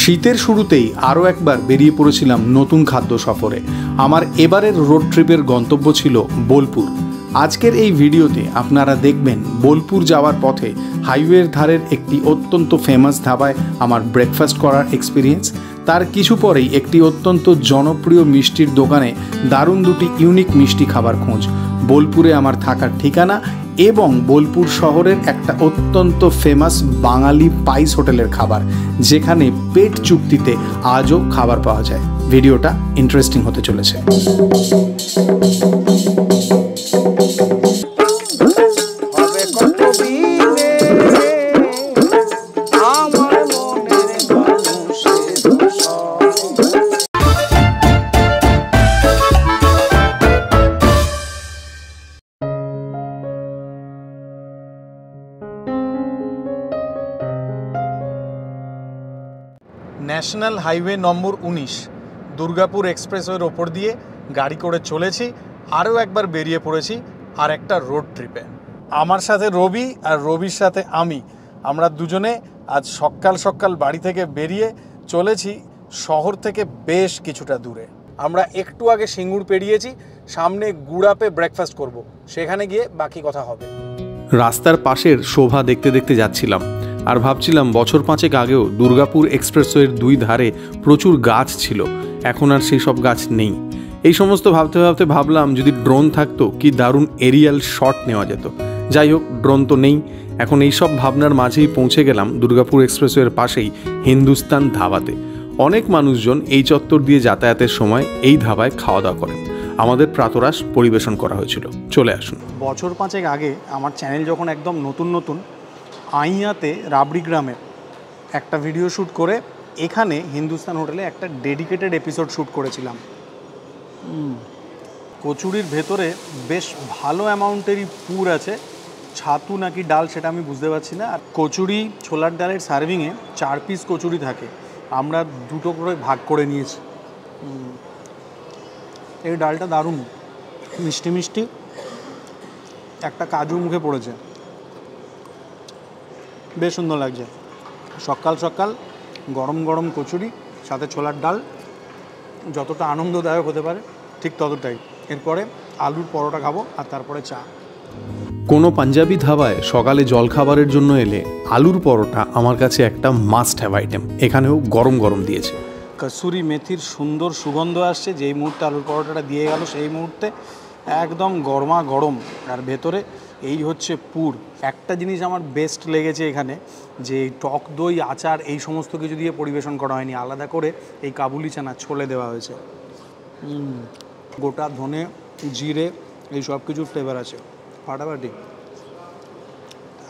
শীতের শুরুতেই আরও একবার বেরিয়ে পড়েছিলাম নতুন খাদ্য সফরে। আমার এবারের রোড ট্রিপের গন্তব্য ছিল বোলপুর। আজকের এই ভিডিওতে আপনারা দেখবেন বোলপুর যাওয়ার পথে হাইওয়ের ধারের একটি অত্যন্ত ফেমাস ধাবায় আমার ব্রেকফাস্ট করার এক্সপিরিয়েন্স, তার কিছু পরেই একটি অত্যন্ত জনপ্রিয় মিষ্টির দোকানে দারুণ দুটি ইউনিক মিষ্টি খাবার খোঁজ, বোলপুরে আমার থাকার ঠিকানা এবং বোলপুর শহরের একটা অত্যন্ত ফেমাস বাঙালি পাইস হোটেলের খাবার, যেখানে পেট চুক্তিতে আজও খাবার পাওয়া যায়। ভিডিওটা ইন্টারেস্টিং হতে চলেছে। ন্যাশনাল হাইওয়ে নম্বর 19 দুর্গাপুর এক্সপ্রেসওয়ের ওপর দিয়ে গাড়ি করে চলেছি। আরও একবার বেরিয়ে পড়েছি আর একটা রোড ট্রিপে। আমার সাথে রবি আর রবির সাথে আমরা দুজনে আজ সকাল সকাল বাড়ি থেকে বেরিয়ে চলেছি শহর থেকে বেশ কিছুটা দূরে। আমরা একটু আগে সিঙ্গুর পেরিয়েছি, সামনে গুড়াপে ব্রেকফাস্ট করব, সেখানে গিয়ে বাকি কথা হবে। রাস্তার পাশের শোভা দেখতে দেখতে যাচ্ছিলাম আর ভাবছিলাম বছর 5 আগেও দুর্গাপুর এক্সপ্রেসওয়ের দুই ধারে প্রচুর গাছ ছিল, এখন আর সেই সব গাছ নেই। এই সমস্ত ভাবতে ভাবতে ভাবলাম যদি ড্রোন থাকতো কি দারুণ এরিয়াল শট নেওয়া যেত। যাই হোক, ড্রোন তো নেই। এখন এই সব ভাবনার মাঝেই পৌঁছে গেলাম দুর্গাপুর এক্সপ্রেসওয়ের পাশেই হিন্দুস্তান ধাবাতে। অনেক মানুষজন এই চত্বর দিয়ে যাতায়াতের সময় এই ধাবায় খাওয়া দাওয়া করেন। আমাদের প্রাতরাশ পরিবেশন করা হয়েছিল, চলে আসুন। বছর 5 আগে আমার চ্যানেল যখন একদম নতুন আইয়াতে রাবড়ি গ্রামে একটা ভিডিও শ্যুট করে এখানে হিন্দুস্তান হোটেলে একটা ডেডিকেটেড এপিসোড শ্যুট করেছিলাম। কচুরির ভেতরে বেশ ভালো অ্যামাউন্টেরই পুর আছে, ছাতু নাকি ডাল সেটা আমি বুঝতে পারছি না। আর কচুরি ছোলার ডালের সার্ভিংয়ে 4 পিস কচুরি থাকে, আমরা 2টো করে ভাগ করে নিয়েছি। এই ডালটা দারুণ মিষ্টি মিষ্টি, একটা কাজু মুখে পড়েছে, বেশ সুন্দর লাগছে। সকাল সকাল গরম গরম কচুরি সাথে ছোলার ডাল যতটা আনন্দদায়ক হতে পারে ঠিক ততটাই। এরপরে আলুর পরোটা খাবো আর তারপরে চা। কোনো পাঞ্জাবি ধাবায় সকালে জলখাবারের জন্য এলে আলুর পরোটা আমার কাছে একটা মাস্ট হ্যাভ আইটেম। এখানেও গরম গরম দিয়েছে। কসুরি মেথির সুন্দর সুগন্ধ আসছে, যেই মুহূর্তে আলুর পরোটাটা দিয়ে গেল সেই মুহূর্তে একদম গরমা গরম, আর ভেতরে এই হচ্ছে পুর। একটা জিনিস আমার বেস্ট লেগেছে এখানে, যে টক দই আচার এই সমস্ত কিছু দিয়ে পরিবেশন করা হয়নি, আলাদা করে এই কাবুলি চানা ছোলে দেওয়া হয়েছে। গোটা ধনে জিরে এই সব কিছুর ফ্লেভার আছে ফাটাফাটি।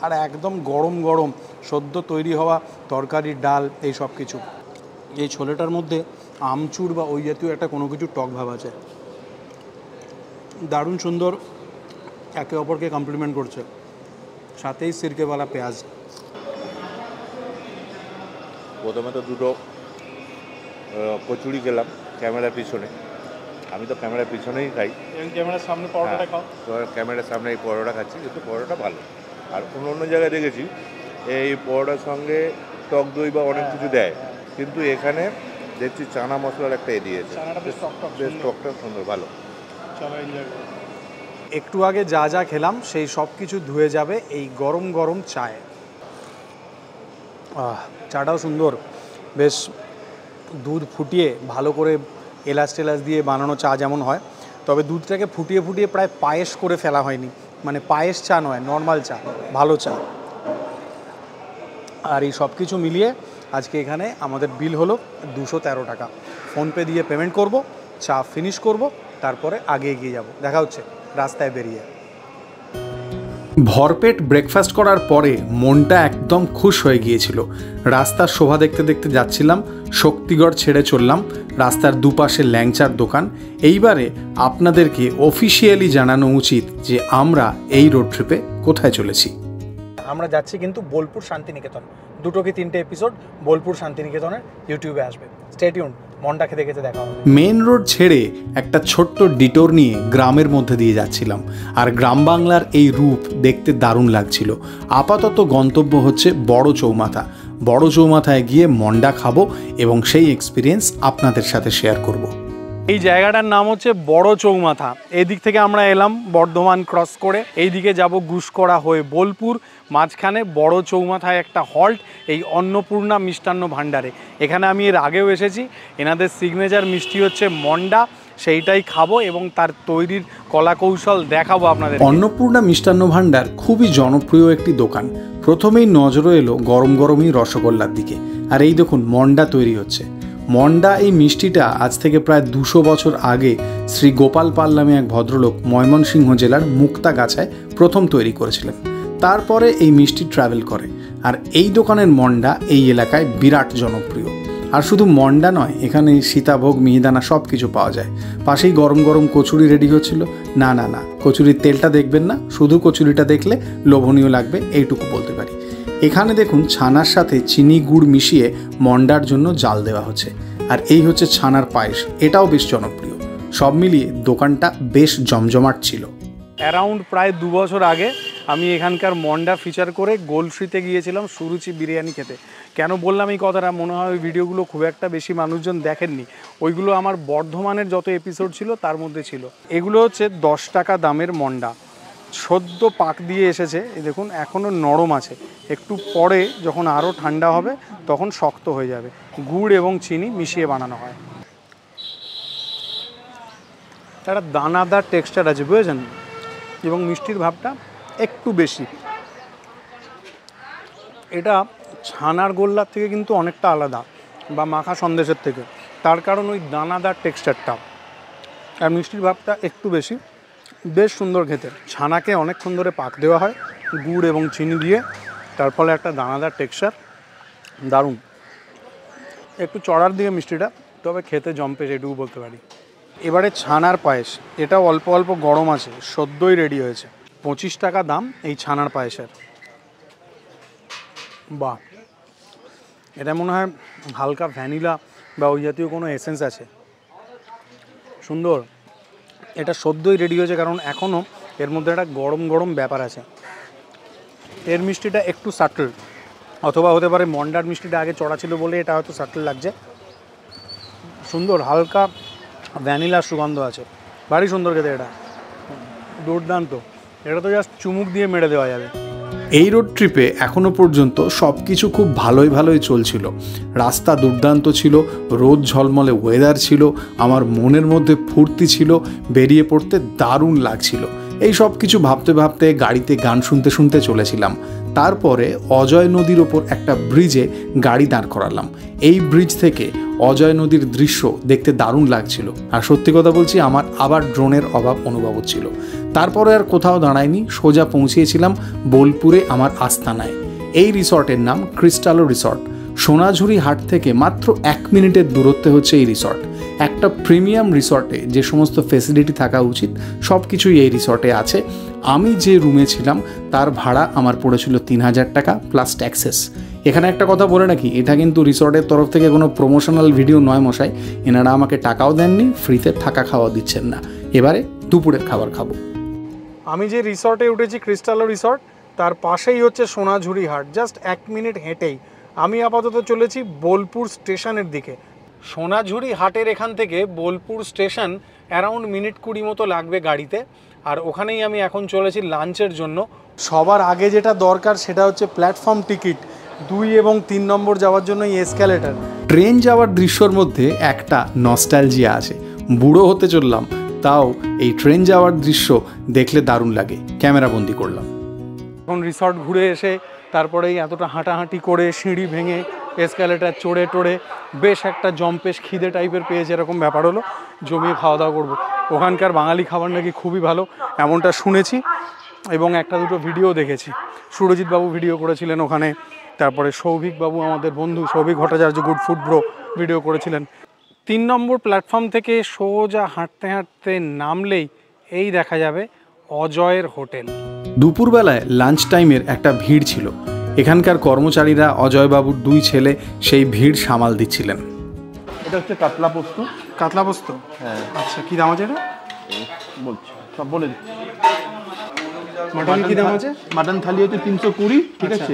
আর একদম গরম গরম সদ্য তৈরি হওয়া তরকারির ডাল এই সব কিছু। এই ছোলেটার মধ্যে আমচুর বা ওই জাতীয় একটা কোনো কিছু টক ভাব আছে, দারুণ সুন্দর, একে অপরকে কমপ্লিমেন্ট করছে। সাথেই সিরকেওয়ালা পেঁয়াজ। প্রথমে তো 2টো কচুরি খেলাম ক্যামেরার পিছনে। আমি তো ক্যামেরার পিছনেই খাই, ক্যামেরার সামনে পরোটাটা খাও। ক্যামেরার সামনে এই পরোটা খাচ্ছি, কিন্তু পরোটা ভালো। আর অন্য জায়গায় দেখেছি এই পরোটার সঙ্গে টক দই বা অনেক কিছু দেয়, কিন্তু এখানে দেখছি চানা মশলার একটা দিয়েছে, বেশ টকটা সুন্দর, ভালো। চলো এনজয় করো। একটু আগে যা যা খেলাম সেই সব কিছু ধুয়ে যাবে এই গরম গরম চায়ে। চাটাও সুন্দর, বেশ দুধ ফুটিয়ে ভালো করে এলাচ টেলাচ দিয়ে বানানো চা যেমন হয়, তবে দুধটাকে ফুটিয়ে ফুটিয়ে প্রায় পায়েস করে ফেলা হয়নি, মানে পায়েস চা নয়, নর্মাল চা, ভালো চা। আর এই সব কিছু মিলিয়ে আজকে এখানে আমাদের বিল হলো 213 টাকা। ফোনপে দিয়ে পেমেন্ট করব, চা ফিনিশ করব, তারপরে আগে এগিয়ে যাব। দেখা হচ্ছে রাস্তায় বেরিয়ে। ভরপেট ব্রেকফাস্ট করার পরে মনটা একদম খুশ হয়ে গিয়েছিল। রাস্তার শোভা দেখতে দেখতে যাচ্ছিলাম, শক্তিগড় ছেড়ে চললাম, রাস্তার দুপাশে ল্যাংচার দোকান। এইবারে আপনাদেরকে অফিসিয়ালি জানানো উচিত যে আমরা এই রোড ট্রিপে কোথায় চলেছি। আমরা যাচ্ছি কিন্তু বোলপুর শান্তিনিকেতন। 2 কি 3টে এপিসোড বোলপুর শান্তিনিকেতনের ইউটিউবে আসবে। স্টে টিউনড, মনটা খেতে খেতে দেখা হবে। মেন রোড ছেড়ে একটা ছোট্ট ডিটোর নিয়ে গ্রামের মধ্যে দিয়ে যাচ্ছিলাম, আর গ্রাম বাংলার এই রূপ দেখতে দারুণ লাগছিল। আপাতত গন্তব্য হচ্ছে বড় চৌমাথা। বড় চৌমাথায় গিয়ে মন্ডা খাবো এবং সেই এক্সপিরিয়েন্স আপনাদের সাথে শেয়ার করব। এই জায়গাটার নাম হচ্ছে বড় চৌমাথা। এই দিক থেকে আমরা এলাম বর্ধমান ক্রস করে, এই দিকে যাব গুসকরা হয়ে বোলপুর, মাঝখানে বড় চৌমাথায় একটা হল্ট, এই অন্নপূর্ণা মিষ্টান্ন ভাণ্ডারে। এখানে আমি এর আগেও এসেছি। এনাদের সিগনেচার মিষ্টি হচ্ছে মন্ডা, সেইটাই খাবো এবং তার তৈরির কলা কৌশল দেখাবো আপনাদের। অন্নপূর্ণা মিষ্টান্ন ভাণ্ডার খুবই জনপ্রিয় একটি দোকান। প্রথমেই নজরও এলো গরম গরমই রসগোল্লার দিকে, আর এই দেখুন মন্ডা তৈরি হচ্ছে। মন্ডা এই মিষ্টিটা আজ থেকে প্রায় 200 বছর আগে শ্রী গোপাল পাল নামে এক ভদ্রলোক ময়মনসিংহ জেলার মুক্তাগাছায় প্রথম তৈরি করেছিলেন। তারপরে এই মিষ্টি ট্রাভেল করে, আর এই দোকানের মন্ডা এই এলাকায় বিরাট জনপ্রিয়। আর শুধু মন্ডা নয়, এখানে সীতাভোগ, মিহিদানা সব কিছু পাওয়া যায়। পাশেই গরম গরম কচুরি রেডি হচ্ছিল। না না না, কচুরির তেলটা দেখবেন না, শুধু কচুরিটা দেখলে লোভনীয় লাগবে, এইটুকু বলতে পারি। এখানে দেখুন ছানার সাথে চিনি গুড় মিশিয়ে মন্ডার জন্য জাল দেওয়া হচ্ছে। আর এই হচ্ছে ছানার পায়েস, এটাও বেশ জনপ্রিয়। সব মিলিয়ে দোকানটা বেশ জমজমাট ছিল। অ্যারাউন্ড প্রায় 2 বছর আগে আমি এখানকার মন্ডা ফিচার করে গোলশ্রীতে গিয়েছিলাম সুরুচি বিরিয়ানি খেতে। কেন বললাম এই কথাটা, মনে হয় ওই ভিডিওগুলো খুব একটা বেশি মানুষজন দেখেননি। ওইগুলো আমার বর্ধমানের যত এপিসোড ছিল তার মধ্যে ছিল। এগুলো হচ্ছে 10 টাকা দামের মন্ডা, সদ্য পাক দিয়ে এসেছে। এই দেখুন এখনও নরম আছে, একটু পরে যখন আরও ঠান্ডা হবে তখন শক্ত হয়ে যাবে। গুড় এবং চিনি মিশিয়ে বানানো হয়। একটা দানাদার টেক্সচার আছে, বুঝেছেন, এবং মিষ্টির ভাবটা একটু বেশি। এটা ছানার গোল্লার থেকে কিন্তু অনেকটা আলাদা, বা মাখা সন্দেশের থেকে, তার কারণ ওই দানাদার টেক্সচারটা, আর মিষ্টির ভাবটা একটু বেশি। বেশ সুন্দর খেতে। ছানাকে অনেকক্ষণ ধরে পাক দেওয়া হয় গুড় এবং চিনি দিয়ে, তার ফলে একটা দানাদার টেক্সচার, দারুণ। একটু চড়ার দিকে মিষ্টিটা, তবে খেতে জম্পে, এটুকু বলতে পারি। এবারে ছানার পায়েস, এটা অল্প অল্প গরম আছে, সদ্যই রেডি হয়েছে। 25 টাকা দাম এই ছানার পায়েসের। বাহ, এটা মনে হয় হালকা ভ্যানিলা বা ওই জাতীয় কোনো এসেন্স আছে, সুন্দর। এটা সদ্যই রেডি হয়েছে, কারণ এখনও এর মধ্যে একটা গরম গরম ব্যাপার আছে। এর মিষ্টিটা একটু সাটল, অথবা হতে পারে মন্ডার মিষ্টিটা আগে চড়া ছিল বলে এটা হয়তো সাটল লাগছে। সুন্দর, হালকা ভ্যানিলার সুগন্ধ আছে, ভারী সুন্দর খেতে। এটা দুর্দান্ত, এটা তো জাস্ট চুমুক দিয়ে মেরে দেওয়া যাবে। এই রোড ট্রিপে এখনও পর্যন্ত সব কিছু খুব ভালোই চলছিল। রাস্তা দুর্দান্ত ছিল, রোদ ঝলমলে ওয়েদার ছিল, আমার মনের মধ্যে ফুর্তি ছিল, বেরিয়ে পড়তে দারুণ লাগছিল। এই সব কিছু ভাবতে ভাবতে গাড়িতে গান শুনতে শুনতে চলেছিলাম। তারপরে অজয় নদীর ওপর একটা ব্রিজে গাড়ি দাঁড় করালাম। এই ব্রিজ থেকে অজয় নদীর দৃশ্য দেখতে দারুণ লাগছিল। আর সত্যি কথা বলছি, আমার আবার ড্রোনের অভাব অনুভব হচ্ছিল। তারপরে আর কোথাও দাঁড়াইনি, সোজা পৌঁছিয়েছিলাম বোলপুরে আমার আস্তানায়। এই রিসর্টের নাম ক্রিস্টালো রিসর্ট। সোনাঝুরি হাট থেকে মাত্র 1 মিনিটের দূরত্বে হচ্ছে এই রিসর্ট। একটা প্রিমিয়াম রিসর্টে যে সমস্ত ফেসিলিটি থাকা উচিত সব কিছুই এই রিসর্টে আছে। আমি যে রুমে ছিলাম তার ভাড়া আমার পড়েছিল 3000 টাকা প্লাস ট্যাক্সেস। এখানে একটা কথা বলে রাখি, এটা কিন্তু রিসর্টের তরফ থেকে কোনো প্রমোশনাল ভিডিও নয় মশাই। এনারা আমাকে টাকাও দেননি, ফ্রিতে থাকা খাওয়া দিচ্ছেন না। এবারে দুপুরের খাবার খাবো। আমি যে রিসর্টে উঠেছি ক্রিস্টালো রিসর্ট, তার পাশেই হচ্ছে সোনাঝুরি হাট, জাস্ট 1 মিনিট হেঁটেই। আমি আপাতত চলেছি বোলপুর স্টেশনের দিকে। সোনাঝুরি হাটের এখান থেকে বোলপুর স্টেশন অ্যারাউন্ড মিনিট 20 মতো লাগবে গাড়িতে। আর ওখানেই আমি এখন চলেছি লাঞ্চের জন্য। সবার আগে যেটা দরকার সেটা হচ্ছে প্ল্যাটফর্ম টিকিট। 2 এবং 3 নম্বর যাওয়ার জন্য এই এসক্যালেটার। ট্রেন যাওয়ার দৃশ্যর মধ্যে একটা নস্টালজিয়া আছে। বুড়ো হতে চললাম, তাও এই ট্রেন যাওয়ার দৃশ্য দেখলে দারুণ লাগে। ক্যামেরাবন্দি করলাম। এখন রিসর্ট ঘুরে এসে তারপরেই এতটা হাঁটাহাঁটি করে সিঁড়ি ভেঙে এসক্যালেটার চড়ে টোড়ে বেশ একটা জম্পেশ খিদে টাইপের পেয়েছে, এরকম ব্যাপার হলো। জমিয়ে খাওয়া দাওয়া করবো। ওখানকার বাঙালি খাবার নাকি খুবই ভালো, এমনটা শুনেছি এবং একটা দুটো ভিডিও দেখেছি। সুরজিৎ বাবু ভিডিও করেছিলেন ওখানে, তারপরে সৌভিক বাবু, আমাদের বন্ধু Souvik Bhattacharya, good food bro, video করেছিলেন। 3 নম্বর প্ল্যাটফর্ম থেকে সোজা হাঁটতে হাঁটতে নামলেই এই দেখা যাবে অজয়ের হোটেল। দুপুরবেলায় লাঞ্চ টাইমের একটা ভিড় ছিল। এখানকার কর্মচারীরা অজয়বাবুর 2 ছেলে সেই ভিড় সামাল দিচ্ছিলেন। এটা হচ্ছে কাতলা পোস্ত। কাতলা পোস্ত, হ্যাঁ। আচ্ছা, কী দাম আছে এটা? বলছি, সব বলে দিচ্ছি। মাটন কী দাম আছে? মাটন থালি হচ্ছে 320, ঠিক আছে।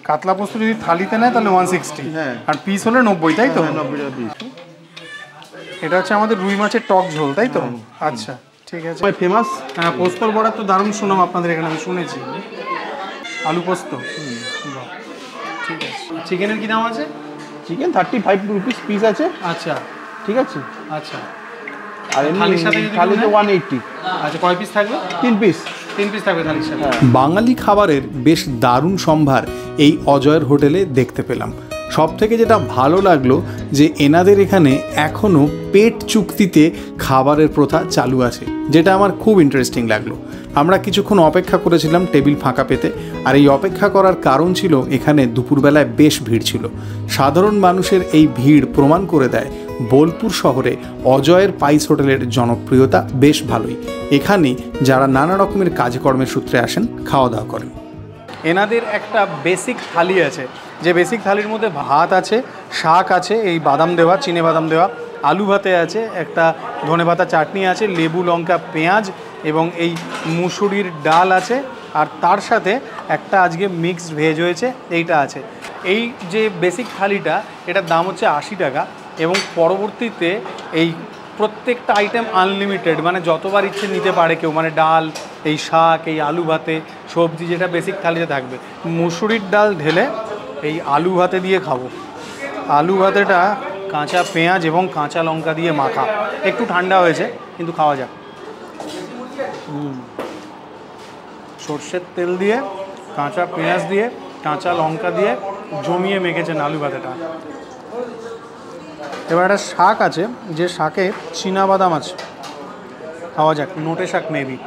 কাতলা পোস্ত যদি থালিতে নেয় তাহলে 160, হ্যাঁ। আর পিস হলে 90, তাই তো? 90 টাকা পিস। এটা হচ্ছে আমাদের রুই মাছের টক ঝোল, তাই তো? আচ্ছা, ঠিক আছে। ফেমাস। হ্যাঁ, পোস্তর বড়া তো দারুণ সুনাম আপনাদের এখানে, আমি শুনেছি। আলু পোস্ত, বাহ, ঠিক আছে। চিকেনের কি দাম আছে? চিকেন 35 রুপিস পিস আছে। আচ্ছা ঠিক আছে। আচ্ছা, আর থালির সাথে যদি থালিতে নেয়? 180। আচ্ছা, কয় পিস থাকবে? 3 পিস। 3 পিস থাকবে থালির সাথে। বাঙালি খাবারের বেশ দারুণ সম্ভার এই অজয়ের হোটেলে দেখতে পেলাম। সব থেকে যেটা ভালো লাগলো যে এনাদের এখানে এখনও পেট চুক্তিতে খাবারের প্রথা চালু আছে, যেটা আমার খুব ইন্টারেস্টিং লাগলো। আমরা কিছুক্ষণ অপেক্ষা করেছিলাম টেবিল ফাঁকা পেতে, আর এই অপেক্ষা করার কারণ ছিল এখানে দুপুরবেলায় বেশ ভিড় ছিল। সাধারণ মানুষের এই ভিড় প্রমাণ করে দেয় বোলপুর শহরে অজয়ের পাইস হোটেলের জনপ্রিয়তা বেশ ভালোই। এখানে যারা নানা রকমের কাজকর্মের সূত্রে আসেন খাওয়া দাওয়া করেন। এনাদের একটা বেসিক থালি আছে, যে বেসিক থালির মধ্যে ভাত আছে, শাক আছে, এই বাদাম দেওয়া, চিনে বাদাম দেওয়া, আলু ভাতে আছে, একটা ধনেপাতা চাটনি আছে, লেবু লঙ্কা পেঁয়াজ এবং এই মুসুরির ডাল আছে, আর তার সাথে একটা আজকে মিক্সড ভেজ হয়েছে, এইটা আছে। এই যে বেসিক থালিটা, এটার দাম হচ্ছে 80 টাকা, এবং পরবর্তীতে এই প্রত্যেকটা আইটেম আনলিমিটেড, মানে যতবার ইচ্ছে নিতে পারে কেউ, মানে ডাল, এই শাক, এই আলু ভাতে, সবজি যেটা বেসিক থালিতে থাকবে। মুসুরির ডাল ঢেলে এই আলু ভাতে দিয়ে খাবো। আলু ভাতেটা কাঁচা পেঁয়াজ এবং কাঁচা লঙ্কা দিয়ে মাখা, একটু ঠান্ডা হয়েছে কিন্তু খাওয়া যাক। সর্ষের তেল দিয়ে, কাঁচা পেঁয়াজ দিয়ে, কাঁচা লঙ্কা দিয়ে জমিয়ে মেখেছেন আলু ভাতেটা। এবার একটা শাক আছে, যে শাকে চীনাবাদাম আছে, খাওয়া যাক। নোটে শাক মেবি।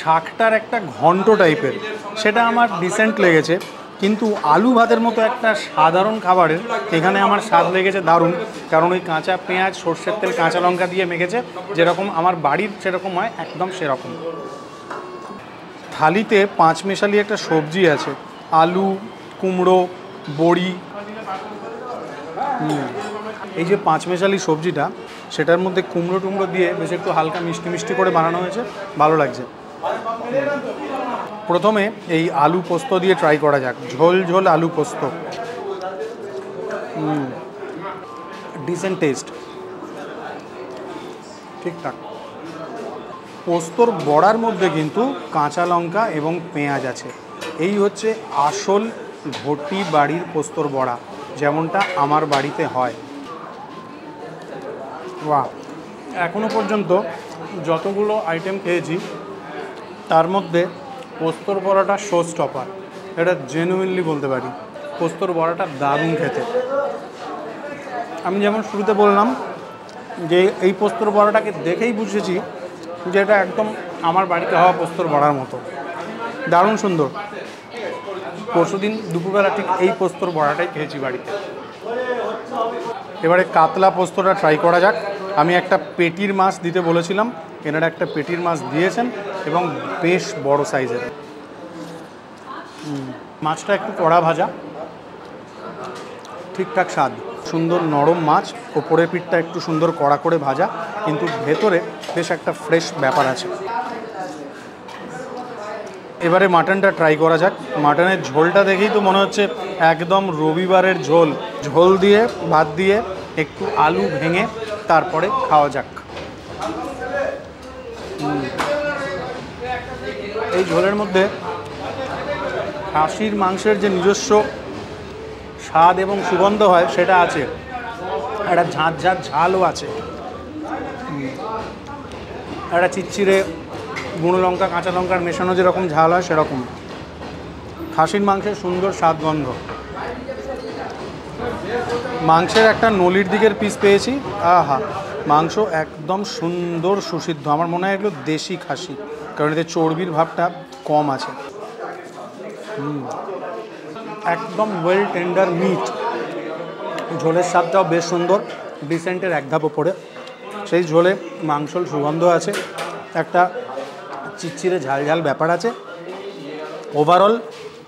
শাকটার একটা ঘন্ট টাইপের, সেটা আমার ডিসেন্ট লেগেছে, কিন্তু আলু ভাতের মতো একটা সাধারণ খাবারের এখানে আমার স্বাদ লেগেছে দারুণ, কারণ ওই কাঁচা পেঁয়াজ, সর্ষের তেল, কাঁচা লঙ্কা দিয়ে মেখেছে, যেরকম আমার বাড়ির সেরকম হয়, একদম সেরকম। থালিতে পাঁচমেশালি একটা সবজি আছে, আলু, কুমড়ো, বড়ি। এই যে পাঁচমেশালি সবজিটা, সেটার মধ্যে কুমড়ো টুমড়ো দিয়ে বেশ একটু হালকা মিষ্টি মিষ্টি করে বানানো হয়েছে, ভালো লাগছে। প্রথমে এই আলু পোস্ত দিয়ে ট্রাই করা যাক, ঝোল ঝোল আলু পোস্ত। ডিসেন্ট টেস্ট, ঠিকঠাক। পোস্তর বড়ার মধ্যে কিন্তু কাঁচা লঙ্কা এবং পেঁয়াজ আছে। এই হচ্ছে আসল ঘটি বাড়ির পোস্তর বড়া, যেমনটা আমার বাড়িতে হয়। বাহ, এখনও পর্যন্ত যতগুলো আইটেম খেয়েছি তার মধ্যে পোস্তর বড়াটা শো স্টপার, এটা জেনুইনলি বলতে পারি। পোস্তর বড়াটা দারুণ খেতে। আমি যেমন শুরুতে বললাম যে এই পোস্তর বড়াটাকে দেখেই বুঝেছি যে এটা একদম আমার বাড়িতে হওয়া পোস্তর বড়ার মতো, দারুণ সুন্দর। পরশুদিন দুপুরবেলা ঠিক এই পোস্তর বড়াটাই খেয়েছি বাড়িতে। এবারে কাতলা পোস্তটা ট্রাই করা যাক। আমি একটা পেটির মাছ দিতে বলেছিলাম, এনারা একটা পেটির মাছ দিয়েছেন এবং বেশ বড় সাইজের। মাছটা একটু কড়া ভাজা, ঠিকঠাক স্বাদ, সুন্দর নরম মাছ, ওপরের পিঠটা একটু সুন্দর কড়া করে ভাজা, কিন্তু ভেতরে বেশ একটা ফ্রেশ ব্যাপার আছে। এবারে মাটনটা ট্রাই করা যাক। মাটনের ঝোলটা দেখেই তো মনে হচ্ছে একদম রবিবারের ঝোল। ঝোল দিয়ে, ভাত দিয়ে, একটু আলু ভেঙে তারপরে খাওয়া যাক। এই ঝোলের মধ্যে খাসির মাংসের যে নিজস্ব স্বাদ এবং সুগন্ধ হয় সেটা আছে, একটা ঝাঁঝ ঝাঁঝ ঝালও আছে, একটা চিচ্চিরে গুঁড়ো লঙ্কা, কাঁচা লঙ্কার মেশানো যেরকম ঝাল হয় সেরকম। খাসির মাংসের সুন্দর স্বাদ গন্ধ। মাংসের একটা নলির দিকের পিস পেয়েছি, আহা, মাংস একদম সুন্দর সুসিদ্ধ। আমার মনে হয় এগুলো দেশি খাসি, কারণ এতে চর্বির ভাবটা কম আছে। একদম ওয়েল টেন্ডার মিট। ঝোলের স্বাদটাও বেশ সুন্দর, ডিসেন্টের এক ধাপ ওপরে। সেই ঝোলে মাংসর সুগন্ধ আছে, একটা চিচ্চিরে ঝাল ঝাল ব্যাপার আছে। ওভারঅল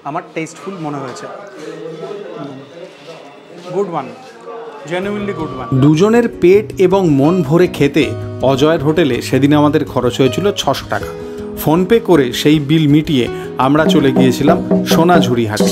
আমার টেস্টফুল মনে হয়েছে। Good one, genuinely good one. দুজনের পেট এবং মন ভরে খেতে অজয়ের হোটেলে সেদিন আমাদের খরচ হয়েছিল 600 টাকা। ফোনপে করে সেই বিল মিটিয়ে আমরা চলে গিয়েছিলাম সোনাঝুরি হাটে।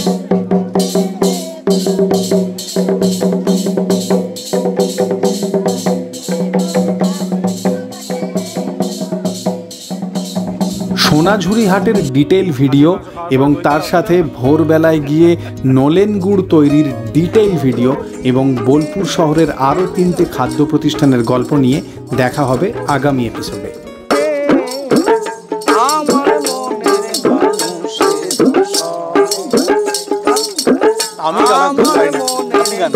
সোনাঝুরি হাটের ডিটেল ভিডিও এবং তার সাথে ভোরবেলায় গিয়ে নলেন গুড় তৈরির ডিটেল ভিডিও এবং বোলপুর শহরের আরও 3টে খাদ্য প্রতিষ্ঠানের গল্প নিয়ে দেখা হবে আগামী এপিসোডে। আমি গান গাই না, আমি গান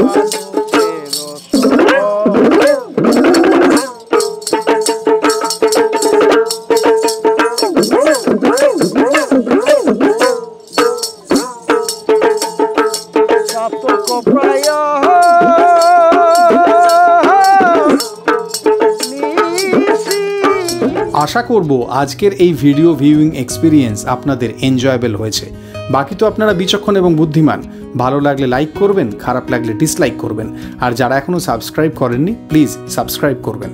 আশা করব আজকের এই ভিডিও ভিউইং এক্সপিরিয়েন্স আপনাদের এনজয়েবল হয়েছে। বাকি তো আপনারা বিচক্ষণ এবং বুদ্ধিমান। ভালো লাগলে লাইক করবেন, খারাপ লাগলে ডিসলাইক করবেন, আর যারা এখনও সাবস্ক্রাইব করেননি প্লিজ সাবস্ক্রাইব করবেন।